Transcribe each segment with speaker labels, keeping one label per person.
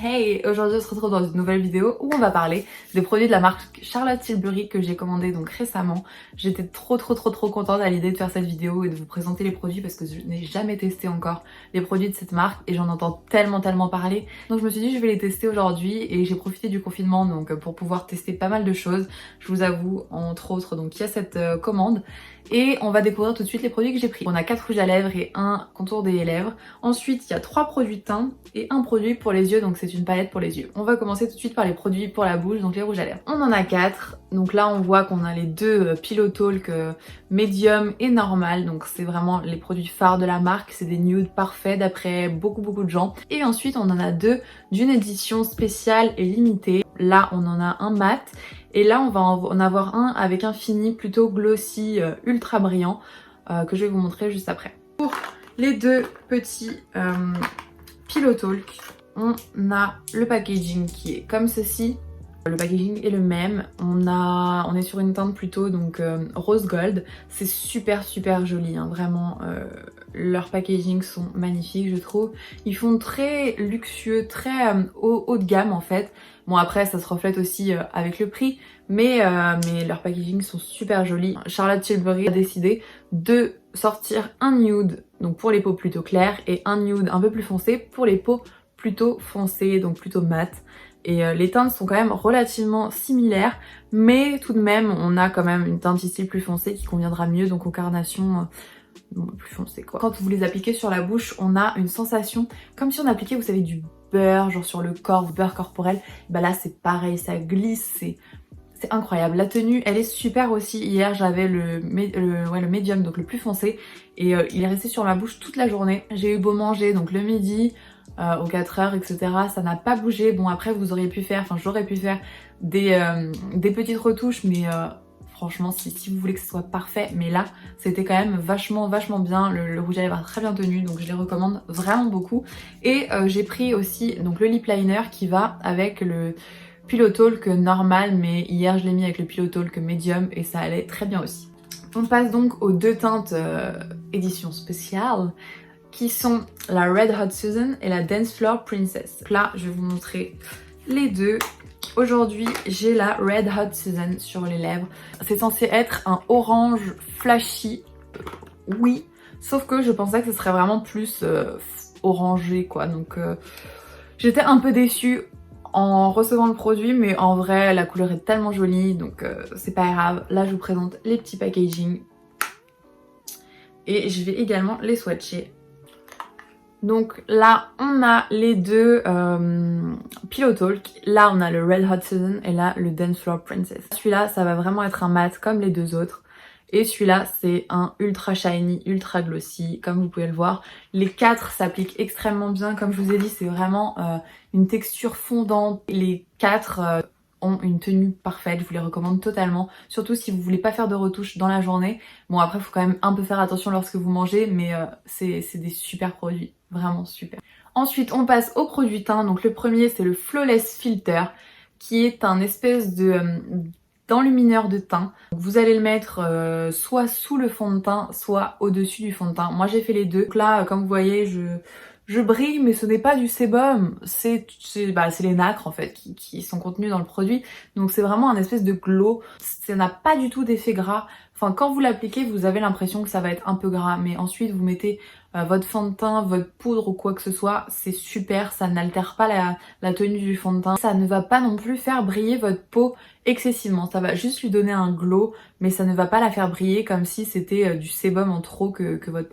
Speaker 1: Hey, aujourd'hui on se retrouve dans une nouvelle vidéo où on va parler des produits de la marque Charlotte Tilbury que j'ai commandé donc récemment. J'étais trop contente à l'idée de faire cette vidéo et de vous présenter les produits parce que je n'ai jamais testé encore les produits de cette marque et j'en entends tellement parler. Donc je me suis dit je vais les tester aujourd'hui et j'ai profité du confinement donc pour pouvoir tester pas mal de choses. Je vous avoue, entre autres, donc il y a cette commande. Et on va découvrir tout de suite les produits que j'ai pris. On a 4 rouges à lèvres et un contour des lèvres. Ensuite, il y a 3 produits de teint et un produit pour les yeux, donc c'est une palette pour les yeux. On va commencer tout de suite par les produits pour la bouche, donc les rouges à lèvres. On en a 4. Donc là, on voit qu'on a les deux Pillow Talk Medium et Normal. Donc c'est vraiment les produits phares de la marque. C'est des nudes parfaits d'après beaucoup de gens. Et ensuite, on en a 2 d'une édition spéciale et limitée. Là, on en a un mat. Et là, on va en avoir un avec un fini plutôt glossy, ultra brillant, que je vais vous montrer juste après. Pour les 2 petits Pillow Talk, on a le packaging qui est comme ceci. Le packaging est le même. On est sur une teinte plutôt donc rose gold. C'est super joli, hein. Vraiment. Leurs packaging sont magnifiques, je trouve. Ils font très luxueux, très haut de gamme en fait. Bon après ça se reflète aussi avec le prix, mais leurs packaging sont super jolis. Charlotte Tilbury a décidé de sortir un nude donc pour les peaux plutôt claires et un nude un peu plus foncé pour les peaux plutôt foncées, donc plutôt mat. Et les teintes sont quand même relativement similaires, mais tout de même on a quand même une teinte ici plus foncée qui conviendra mieux donc aux carnations plus foncées quoi. Quand vous les appliquez sur la bouche, on a une sensation comme si on appliquait, vous savez, du beurre, genre sur le corps, du beurre corporel. Bah là c'est pareil, ça glisse, c'est incroyable. La tenue elle est super aussi. Hier j'avais le médium, donc le plus foncé, et il est resté sur ma bouche toute la journée. J'ai eu beau manger donc le midi, aux 4 heures, etc. Ça n'a pas bougé. Bon après vous auriez pu faire, enfin j'aurais pu faire des petites retouches, mais franchement si vous voulez que ce soit parfait, mais là c'était quand même vachement bien. Le rouge à lèvres très bien tenu, donc je les recommande vraiment beaucoup. Et j'ai pris aussi donc le lip liner qui va avec le Pillow Talk normal, mais hier je l'ai mis avec le Pillow Talk medium et ça allait très bien aussi. On passe donc aux 2 teintes édition spéciale qui sont la Red Hot Susan et la Dance Floor Princess. Donc là, je vais vous montrer les deux. Aujourd'hui, j'ai la Red Hot Susan sur les lèvres. C'est censé être un orange flashy, oui, sauf que je pensais que ce serait vraiment plus orangé, quoi. Donc j'étais un peu déçue en recevant le produit, mais en vrai, la couleur est tellement jolie, donc c'est pas grave. Là, je vous présente les petits packaging. Et je vais également les swatcher. Donc là, on a les deux Pillow Talk. Là, on a le Red Hot Susan et là, le Dance Floor Princess. Celui-là, ça va vraiment être un mat comme les 2 autres. Et celui-là, c'est un ultra shiny, ultra glossy, comme vous pouvez le voir. Les 4 s'appliquent extrêmement bien. Comme je vous ai dit, c'est vraiment une texture fondante. Les 4 ont une tenue parfaite, je vous les recommande totalement. Surtout si vous voulez pas faire de retouches dans la journée. Bon après, il faut quand même un peu faire attention lorsque vous mangez, mais c'est des super produits. Vraiment super. Ensuite, on passe aux produits teint. Donc le premier, c'est le Flawless Filter, qui est un espèce de d'enlumineur de teint. Donc, vous allez le mettre soit sous le fond de teint, soit au-dessus du fond de teint. Moi, j'ai fait les deux. Donc là, comme vous voyez, je brille, mais ce n'est pas du sébum, c'est les nacres en fait qui sont contenus dans le produit. Donc c'est vraiment un espèce de glow. Ça n'a pas du tout d'effet gras. Enfin, quand vous l'appliquez, vous avez l'impression que ça va être un peu gras, mais ensuite vous mettez votre fond de teint, votre poudre ou quoi que ce soit, c'est super, ça n'altère pas la tenue du fond de teint. Ça ne va pas non plus faire briller votre peau excessivement, ça va juste lui donner un glow, mais ça ne va pas la faire briller comme si c'était du sébum en trop que votre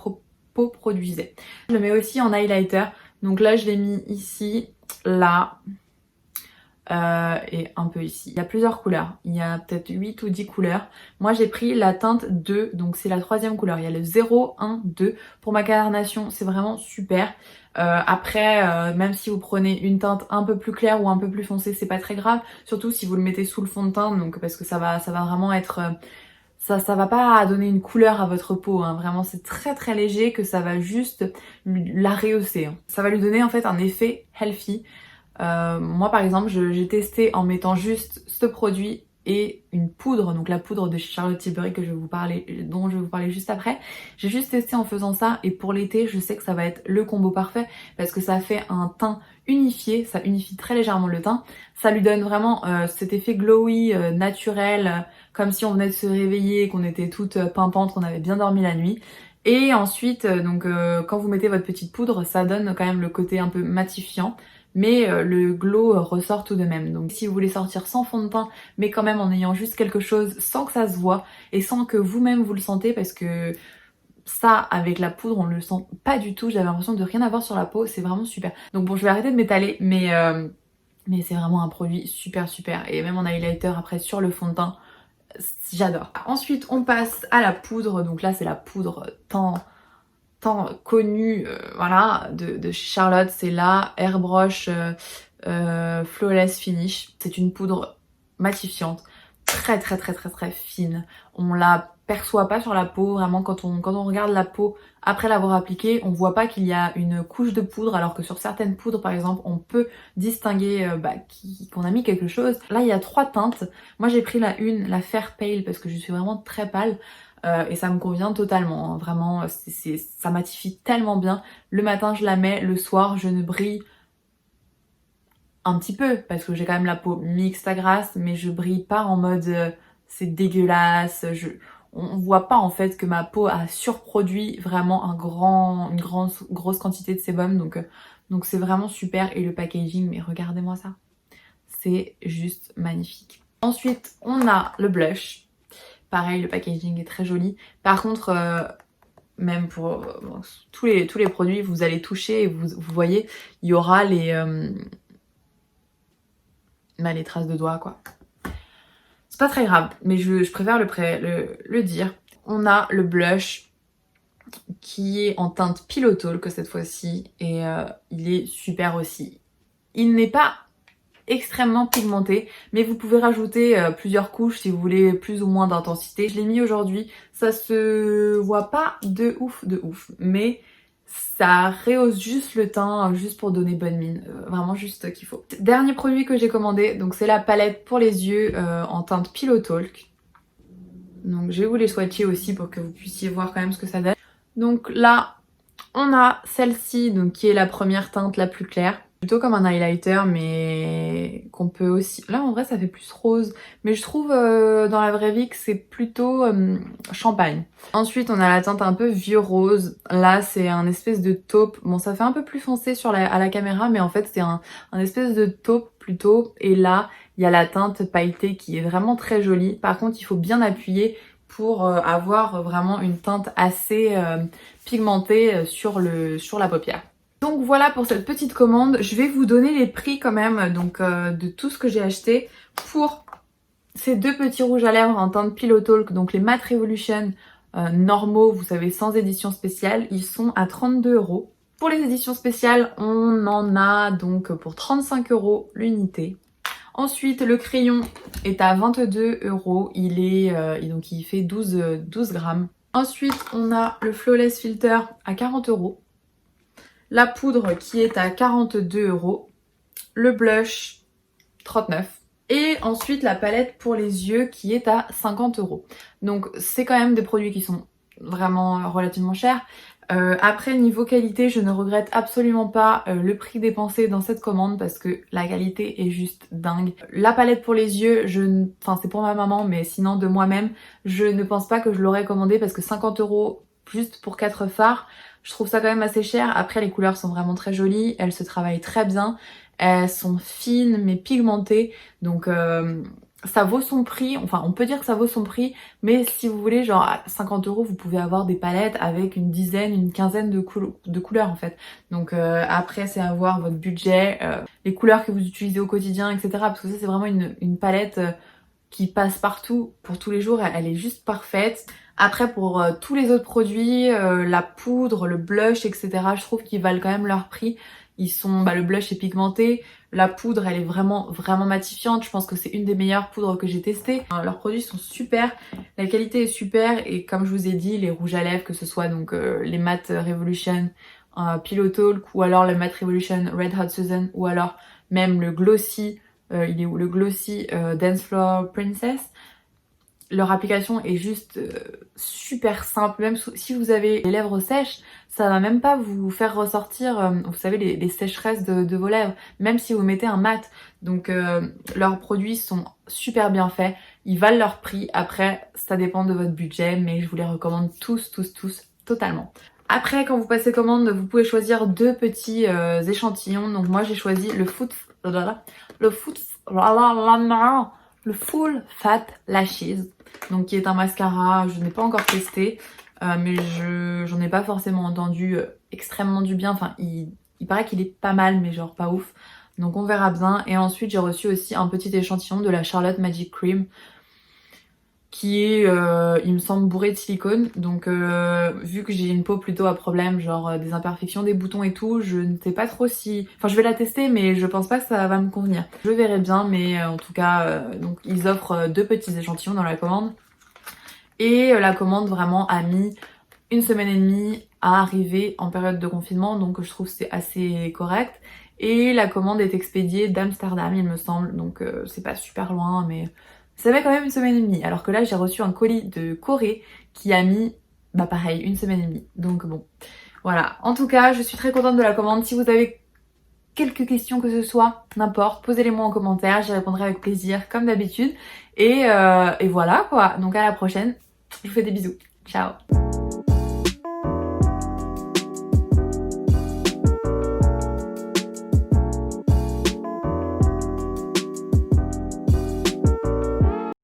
Speaker 1: peau produisait. Je le mets aussi en highlighter, donc là je l'ai mis ici, là, et un peu ici. Il y a plusieurs couleurs, il y a peut-être 8 ou 10 couleurs. Moi j'ai pris la teinte 2, donc c'est la 3e couleur. Il y a le 0, 1, 2. Pour ma carnation, c'est vraiment super. Après, même si vous prenez une teinte un peu plus claire ou un peu plus foncée, c'est pas très grave. Surtout si vous le mettez sous le fond de teint, donc parce que ça va vraiment être... ça va pas donner une couleur à votre peau, hein. Vraiment c'est très léger, que ça va juste la rehausser, hein. Ça va lui donner en fait un effet healthy. Moi par exemple j'ai testé en mettant juste ce produit et une poudre, donc la poudre de chez Charlotte Tilbury que dont je vais vous parler juste après. J'ai juste testé en faisant ça et pour l'été je sais que ça va être le combo parfait parce que ça fait un teint unifié, ça unifie très légèrement le teint, ça lui donne vraiment cet effet glowy, naturel, comme si on venait de se réveiller, qu'on était toute pimpante, qu'on avait bien dormi la nuit. Et ensuite, quand vous mettez votre petite poudre, ça donne quand même le côté un peu matifiant, mais le glow ressort tout de même. Donc si vous voulez sortir sans fond de teint, mais quand même en ayant juste quelque chose sans que ça se voit et sans que vous-même vous le sentez, parce que ça, avec la poudre, on le sent pas du tout. J'avais l'impression de rien avoir sur la peau, c'est vraiment super. Donc bon, je vais arrêter de m'étaler, mais c'est vraiment un produit super super. Et même en highlighter après sur le fond de teint, j'adore. Ensuite, on passe à la poudre. Donc là, c'est la poudre tant connue, voilà, de Charlotte. C'est la Airbrush Flawless Finish. C'est une poudre matifiante, très fine. On la perçoit pas sur la peau, vraiment quand on regarde la peau après l'avoir appliquée, on voit pas qu'il y a une couche de poudre, alors que sur certaines poudres par exemple on peut distinguer qu'on a mis quelque chose. Là il y a 3 teintes, moi j'ai pris la Fair Pale parce que je suis vraiment très pâle et ça me convient totalement, hein. Vraiment ça matifie tellement bien. Le matin je la mets, le soir je ne brille un petit peu parce que j'ai quand même la peau mixte à grasse, mais je brille pas en mode c'est dégueulasse. On voit pas en fait que ma peau a surproduit vraiment une grosse quantité de sébum, donc c'est vraiment super. Et le packaging, mais regardez-moi ça, c'est juste magnifique. Ensuite on a le blush, pareil le packaging est très joli. Par contre même pour tous les produits, vous allez toucher et vous voyez, il y aura les traces de doigts quoi. C'est pas très grave, mais je préfère le dire. On a le blush qui est en teinte Pillow Talk cette fois-ci et il est super aussi. Il n'est pas extrêmement pigmenté, mais vous pouvez rajouter plusieurs couches si vous voulez plus ou moins d'intensité. Je l'ai mis aujourd'hui, ça se voit pas de ouf, mais ça rehausse juste le teint, juste pour donner bonne mine, vraiment juste ce qu'il faut. Dernier produit que j'ai commandé, donc c'est la palette pour les yeux en teinte Pillow Talk. Donc je vais vous les swatcher aussi pour que vous puissiez voir quand même ce que ça donne. Donc là, on a celle-ci, donc qui est la première teinte la plus claire. Plutôt comme un highlighter, mais qu'on peut aussi... Là, en vrai, ça fait plus rose. Mais je trouve dans la vraie vie que c'est plutôt champagne. Ensuite, on a la teinte un peu vieux rose. Là, c'est un espèce de taupe. Bon, ça fait un peu plus foncé à la caméra, mais en fait, c'est un espèce de taupe plutôt. Et là, il y a la teinte pailletée qui est vraiment très jolie. Par contre, il faut bien appuyer pour avoir vraiment une teinte assez pigmentée sur la paupière. Donc voilà pour cette petite commande. Je vais vous donner les prix quand même de tout ce que j'ai acheté pour ces 2 petits rouges à lèvres en teinte Pillow Talk, donc les Matte Revolution normaux, vous savez, sans édition spéciale, ils sont à 32 €. Pour les éditions spéciales, on en a donc pour 35 € l'unité. Ensuite, le crayon est à 22 €, il fait 12 grammes. Ensuite, on a le Flawless Filter à 40 €. La poudre qui est à 42 €, le blush 39 € et ensuite la palette pour les yeux qui est à 50 €. Donc c'est quand même des produits qui sont vraiment relativement chers. Après niveau qualité, je ne regrette absolument pas le prix dépensé dans cette commande parce que la qualité est juste dingue. La palette pour les yeux, c'est pour ma maman, mais sinon de moi-même, je ne pense pas que je l'aurais commandé parce que 50 € juste pour 4 fards, je trouve ça quand même assez cher. Après les couleurs sont vraiment très jolies, elles se travaillent très bien, elles sont fines mais pigmentées, donc ça vaut son prix, enfin on peut dire que ça vaut son prix, mais si vous voulez genre à 50 € vous pouvez avoir des palettes avec une quinzaine de couleurs en fait. Donc après c'est à voir votre budget, les couleurs que vous utilisez au quotidien, etc. Parce que ça c'est vraiment une palette qui passe partout pour tous les jours, elle est juste parfaite. Après pour tous les autres produits, la poudre, le blush, etc. je trouve qu'ils valent quand même leur prix. Le blush est pigmenté, la poudre elle est vraiment matifiante, je pense que c'est une des meilleures poudres que j'ai testées. Leurs produits sont super, la qualité est super et comme je vous ai dit, les rouges à lèvres, que ce soit donc les Matte Revolution Pillow Talk ou alors le Matte Revolution Red Hot Susan ou alors même le Glossy il est où, le Glossy Dance Floor Princess. Leur application est juste super simple, même si vous avez les lèvres sèches, ça va même pas vous faire ressortir, vous savez, les sécheresses de vos lèvres, même si vous mettez un mat. Donc leurs produits sont super bien faits, ils valent leur prix. Après, ça dépend de votre budget, mais je vous les recommande tous totalement. Après, quand vous passez commande, vous pouvez choisir 2 petits échantillons. Donc moi j'ai choisi le Full Fat Lashes, donc qui est un mascara, je n'ai pas encore testé, mais j'en ai pas forcément entendu extrêmement du bien. Enfin, il paraît qu'il est pas mal, mais genre pas ouf. Donc on verra bien. Et ensuite j'ai reçu aussi un petit échantillon de la Charlotte Magic Cream, qui est, il me semble, bourré de silicone. Donc vu que j'ai une peau plutôt à problème, genre des imperfections, des boutons et tout, je ne sais pas trop si... Enfin, je vais la tester, mais je pense pas que ça va me convenir. Je verrai bien, mais en tout cas, donc ils offrent 2 petits échantillons dans la commande. Et la commande vraiment a mis 1 semaine et demie à arriver en période de confinement, donc je trouve que c'est assez correct. Et la commande est expédiée d'Amsterdam, il me semble, donc c'est pas super loin, mais ça met quand même 1 semaine et demie. Alors que là, j'ai reçu un colis de Corée qui a mis, bah pareil, 1 semaine et demie. Donc bon, voilà. En tout cas, je suis très contente de la commande. Si vous avez quelques questions que ce soit, n'importe, posez-les-moi en commentaire, j'y répondrai avec plaisir, comme d'habitude. Et voilà quoi. Donc à la prochaine. Je vous fais des bisous. Ciao.